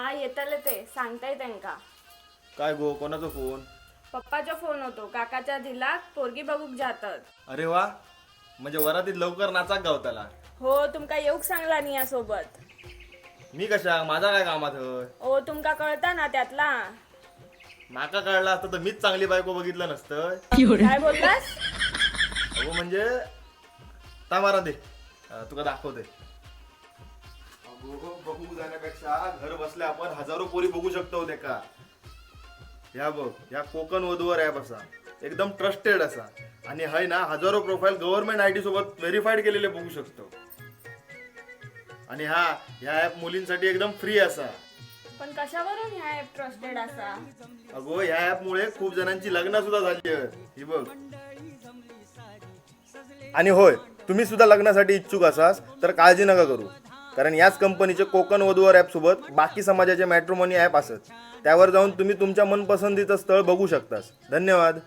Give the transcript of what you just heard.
हा येतले ते सांगताय त्यांका. काय गो, कोणाचा फोन? पप्पाचा फोन होतो, काकाच्या दिला पोरगी बघूक जातात. अरे वा, म्हणजे वरातीत लवकर नाचाक गावताला. हो तुमका येऊक सांगला नी या सोबत. मी कशा, माझा काय कामात होय? ओ तुमका कळता ना त्यातला. माका कळलं असतं तर मीच चांगली बायको बघितलं नसतं. काय बोललास? अगो म्हणजे तामारा दे, तुका दाखवते. अगो बघू जाण्यापेक्षा घर बसल्या आपण हजारो पोरी बघू शकतो ते का. ह्या बघ, ह्या कोकण वधूवर ऍप असा, एकदम ट्रस्टेड असा, आणि हाय ना हजारो प्रोफाईल गव्हर्नमेंट आयडी सोबत व्हेरीफाईड केलेले बघू शकतो. आणि ह्या ऍप मुलींसाठी एकदम फ्री असा. पण कशावरून ह्या ऍप ट्रस्टेड असा? अगो ह्या ऍप मुळे खूप जणांची लग्न सुद्धा झाली आहेत, ही बघ. आणि होय, तुम्ही सुद्धा लग्नासाठी इच्छुक असाल तर काळजी नका करू, कारण याच कंपनीचे कोकण वधूवर ऍप सोबत बाकी समाजाचे मॅट्रिमोनी ऍप असत. त्यावर जाऊन तुम्ही तुमच्या मनपसंतीचं स्थळ बघू शकतास. धन्यवाद.